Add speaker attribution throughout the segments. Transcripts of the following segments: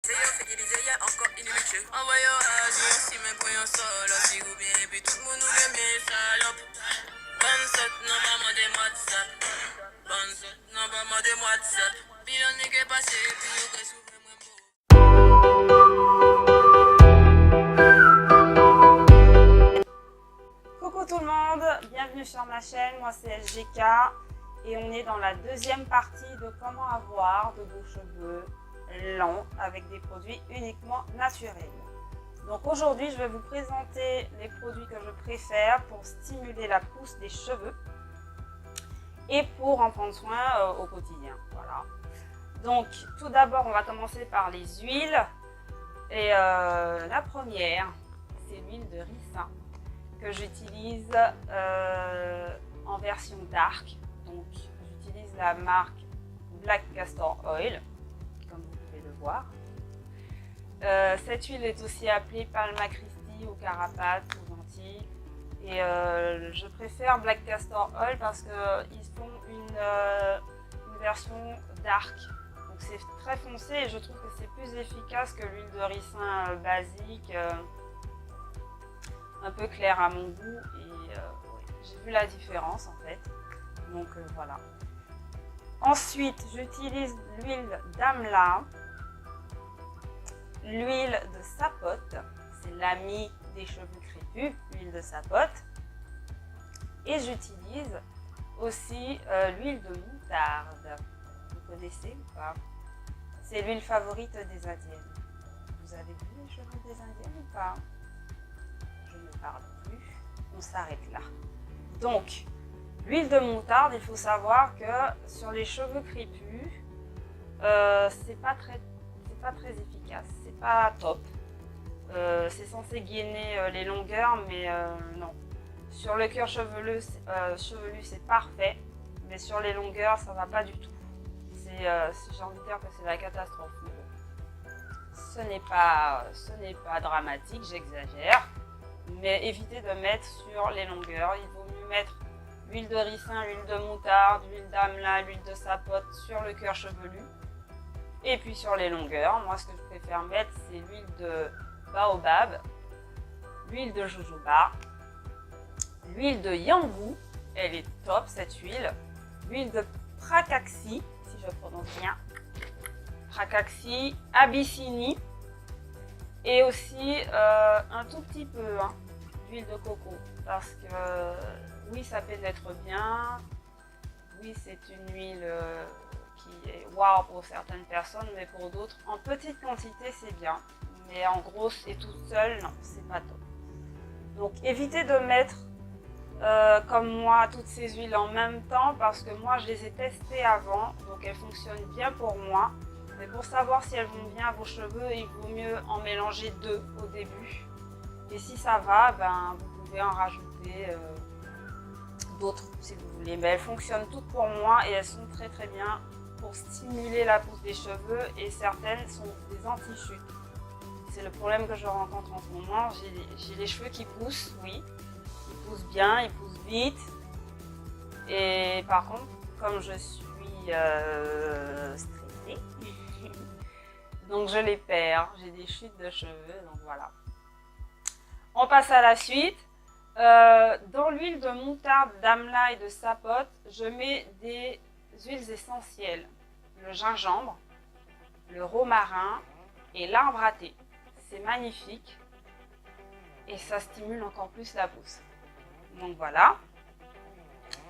Speaker 1: Se yo fe ki di je ya anko inimitche Envoy yo aji si men pou yon solo Si ou bien pi tout moun ou gen bien salop Bon set nan ba man dem WhatsApp Bon set nan ba man dem WhatsApp Pilon nige pase pi yo kre souve mwen bo
Speaker 2: Coucou tout le monde, bienvenue sur ma chaîne, moi c'est SGK et on est dans la deuxième partie de comment avoir de beaux cheveux longs avec des produits uniquement naturels. Donc aujourd'hui je vais vous présenter les produits que je préfère pour stimuler la pousse des cheveux et pour en prendre soin au quotidien. Voilà. Donc tout d'abord on va commencer par les huiles et la première c'est l'huile de ricin que j'utilise en version dark. Donc j'utilise la marque Black Castor Oil, comme vous pouvez le voir. Cette huile est aussi appelée Palma Christi ou Carapace aux Antilles. Et je préfère Black Castor Oil parce qu'ils font une version dark. Donc c'est très foncé et je trouve que c'est plus efficace que l'huile de ricin basique. Un peu clair à mon goût et j'ai vu la différence en fait, donc voilà. Ensuite j'utilise l'huile d'amla, l'huile de sapote, c'est l'ami des cheveux crépus, l'huile de sapote, et j'utilise aussi l'huile de moutarde. Vous connaissez ou pas? C'est l'huile favorite des Indiennes. Vous avez vu les cheveux des Indiennes ou pas? Je ne parle plus, on s'arrête là. Donc, l'huile de moutarde, il faut savoir que sur les cheveux crépus, c'est pas très efficace, c'est pas top. C'est censé gainer les longueurs, mais non. Sur le cuir chevelu, c'est parfait, mais sur les longueurs, ça va pas du tout. J'ai envie de dire que c'est la catastrophe. Ce n'est pas dramatique, j'exagère. Mais évitez de mettre sur les longueurs. Il vaut mieux mettre l'huile de ricin, l'huile de moutarde, l'huile d'amla, l'huile de sapote sur le cuir chevelu. Et puis sur les longueurs, moi ce que je préfère mettre c'est l'huile de baobab, l'huile de jojoba, l'huile de yambou, elle est top cette huile, l'huile de pracaxi, si je prononce bien, pracaxi, abyssinie. Et aussi un tout petit peu d'huile de coco parce que oui ça pénètre bien, oui c'est une huile qui est waouh pour certaines personnes mais pour d'autres en petite quantité c'est bien mais en gros c'est toute seule, non c'est pas top. Donc évitez de mettre comme moi toutes ces huiles en même temps parce que moi je les ai testées avant donc elles fonctionnent bien pour moi. Mais pour savoir si elles vont bien à vos cheveux, il vaut mieux en mélanger deux au début. Et si ça va, ben, vous pouvez en rajouter d'autres si vous voulez. Mais elles fonctionnent toutes pour moi et elles sont très très bien pour stimuler la pousse des cheveux et certaines sont des anti-chutes. C'est le problème que je rencontre en ce moment. J'ai les cheveux qui poussent, oui. Ils poussent bien, ils poussent vite. Et par contre, comme je suis stressée, donc je les perds, j'ai des chutes de cheveux, donc voilà. On passe à la suite. Dans l'huile de moutarde, d'amla et de sapote, je mets des huiles essentielles. Le gingembre, le romarin et l'arbre à thé. C'est magnifique et ça stimule encore plus la pousse. Donc voilà.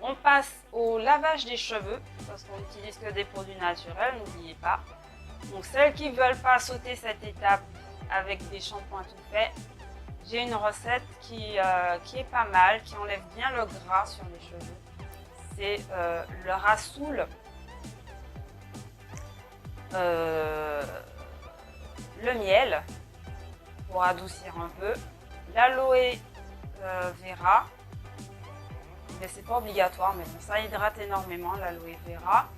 Speaker 2: On passe au lavage des cheveux, parce qu'on n'utilise que des produits naturels, n'oubliez pas. Donc celles qui ne veulent pas sauter cette étape avec des shampoings tout faits, j'ai une recette qui est pas mal, qui enlève bien le gras sur les cheveux. C'est le rassoul, le miel pour adoucir un peu, l'aloe vera, mais c'est pas obligatoire, mais bon, ça hydrate énormément l'aloe vera.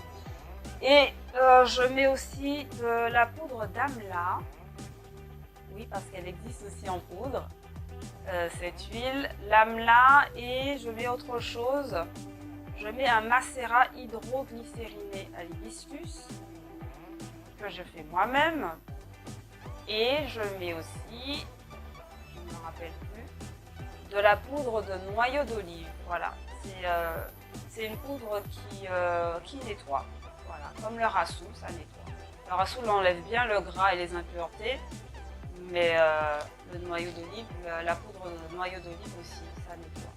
Speaker 2: Et je mets aussi de la poudre d'amla, oui parce qu'elle existe aussi en poudre, cette huile, l'amla, et je mets autre chose, je mets un macérat hydroglycériné à l'hibiscus que je fais moi-même. Et je mets aussi, je ne me rappelle plus, de la poudre de noyau d'olive. Voilà, c'est une poudre qui nettoie. Voilà, comme le rasoul, ça nettoie. Le rasoul enlève bien le gras et les impuretés, mais le noyau d'olive, la poudre de noyau d'olive aussi, ça nettoie.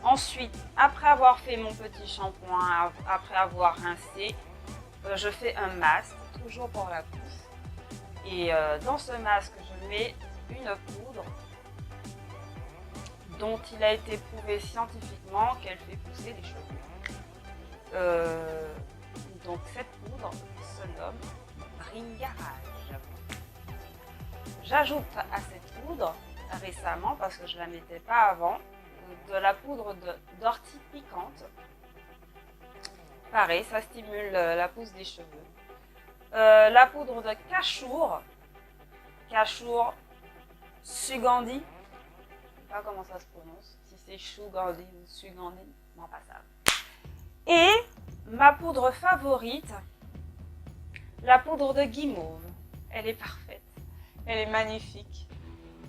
Speaker 2: Ensuite, après avoir fait mon petit shampoing, après avoir rincé, je fais un masque, toujours pour la pousse. Et dans ce masque, je mets une poudre dont il a été prouvé scientifiquement qu'elle fait pousser les cheveux. Donc cette poudre se nomme Bringage. J'ajoute à cette poudre récemment, parce que je ne la mettais pas avant, de la poudre d'ortie piquante. Pareil, ça stimule la pousse des cheveux. La poudre de Cachour Sugandhi, je ne sais pas comment ça se prononce, si c'est Sugandhi ou Sugandhi, non pas ça. Et ma poudre favorite, la poudre de guimauve. Elle est parfaite, elle est magnifique.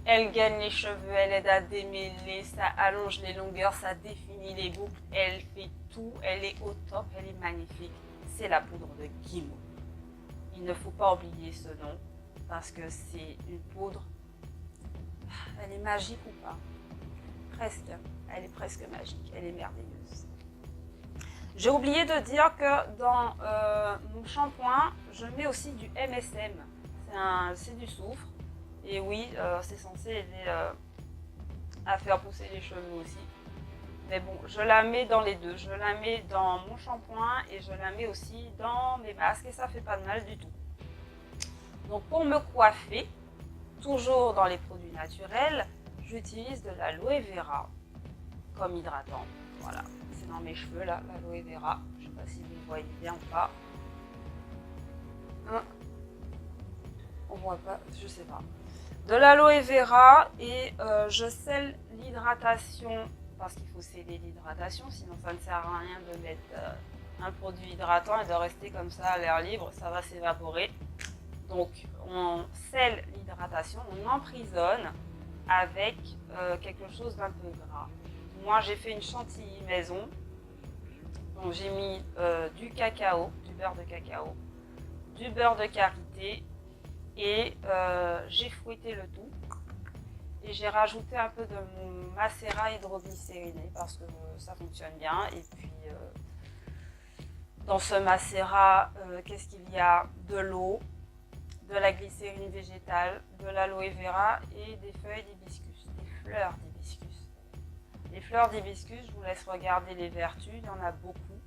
Speaker 2: Elle gaine les cheveux, elle aide à démêler, ça allonge les longueurs, ça définit les boucles, elle fait tout, elle est au top, elle est magnifique. C'est la poudre de guimauve. Il ne faut pas oublier ce nom parce que c'est une poudre, elle est magique ou pas? Presque, elle est presque magique, elle est merveilleuse. J'ai oublié de dire que dans mon shampoing, je mets aussi du MSM, c'est du soufre. Et oui, c'est censé aider à faire pousser les cheveux aussi. Mais bon, je la mets dans les deux. Je la mets dans mon shampoing et je la mets aussi dans mes masques et ça fait pas de mal du tout. Donc pour me coiffer, toujours dans les produits naturels, j'utilise de l'aloe vera comme hydratant. Voilà, c'est dans mes cheveux là, l'aloe vera. Je ne sais pas si vous voyez bien ou pas. On voit pas, je sais pas. De l'aloe vera et je scelle l'hydratation parce qu'il faut sceller l'hydratation, sinon ça ne sert à rien de mettre un produit hydratant et de rester comme ça à l'air libre, ça va s'évaporer. Donc on scelle l'hydratation, on emprisonne avec quelque chose d'un peu gras. Moi j'ai fait une chantilly maison, donc j'ai mis du cacao, du beurre de cacao, du beurre de karité, et j'ai fouetté le tout et j'ai rajouté un peu de mon macérat hydroglycériné parce que ça fonctionne bien. Et puis dans ce macérat, qu'est-ce qu'il y a? De l'eau, de la glycérine végétale, de l'aloe vera et des feuilles d'hibiscus, des fleurs d'hibiscus. Les fleurs d'hibiscus, je vous laisse regarder les vertus, il y en a beaucoup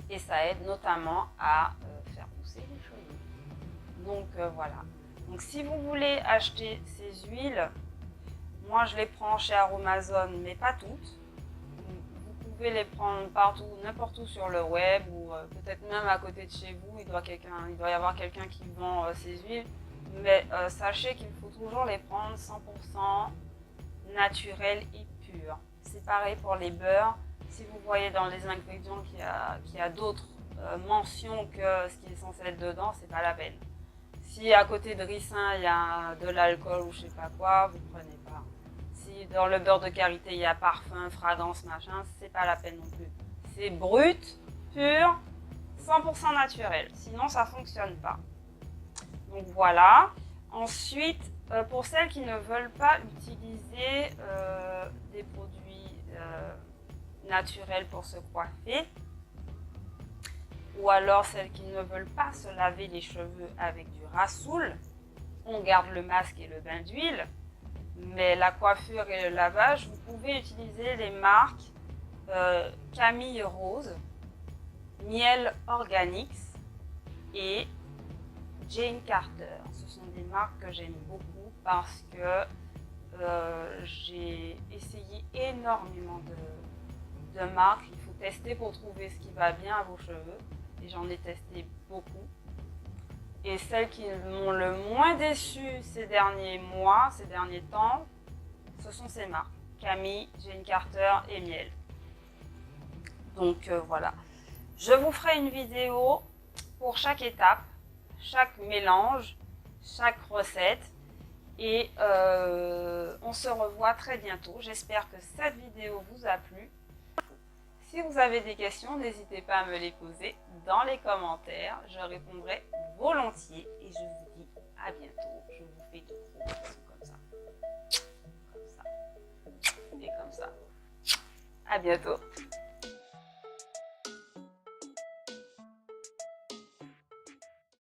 Speaker 2: et ça aide notamment à faire pousser les cheveux. Donc voilà. Donc si vous voulez acheter ces huiles, moi je les prends chez Aromazone, mais pas toutes. Vous pouvez les prendre partout, n'importe où sur le web ou peut-être même à côté de chez vous. Il doit y avoir quelqu'un qui vend ces huiles. Mais sachez qu'il faut toujours les prendre 100% naturels et purs. C'est pareil pour les beurres. Si vous voyez dans les ingrédients qu'il y a d'autres mentions que ce qui est censé être dedans, c'est pas la peine. Si à côté de ricin il y a de l'alcool ou je sais pas quoi, vous prenez pas. Si dans le beurre de karité il y a parfum, fragrance, machin, c'est pas la peine non plus. C'est brut, pur, 100% naturel. Sinon ça fonctionne pas. Donc voilà. Ensuite, pour celles qui ne veulent pas utiliser des produits naturels pour se coiffer, ou alors celles qui ne veulent pas se laver les cheveux avec du rasoul, on garde le masque et le bain d'huile, mais la coiffure et le lavage, vous pouvez utiliser les marques Camille Rose, Miel Organics et Jane Carter. Ce sont des marques que j'aime beaucoup parce que j'ai essayé énormément de marques. Il faut tester pour trouver ce qui va bien à vos cheveux. Et j'en ai testé beaucoup. Et celles qui m'ont le moins déçu ces derniers mois, ces derniers temps, ce sont ces marques. Camille, Jane Carter et Miel. Donc voilà. Je vous ferai une vidéo pour chaque étape, chaque mélange. chaque recette. Et on se revoit très bientôt. J'espère que cette vidéo vous a plu. Si vous avez des questions, n'hésitez pas à me les poser dans les commentaires. Je répondrai volontiers et je vous dis à bientôt. Je vous fais de gros bisous comme ça. Comme ça. Et comme ça. À bientôt.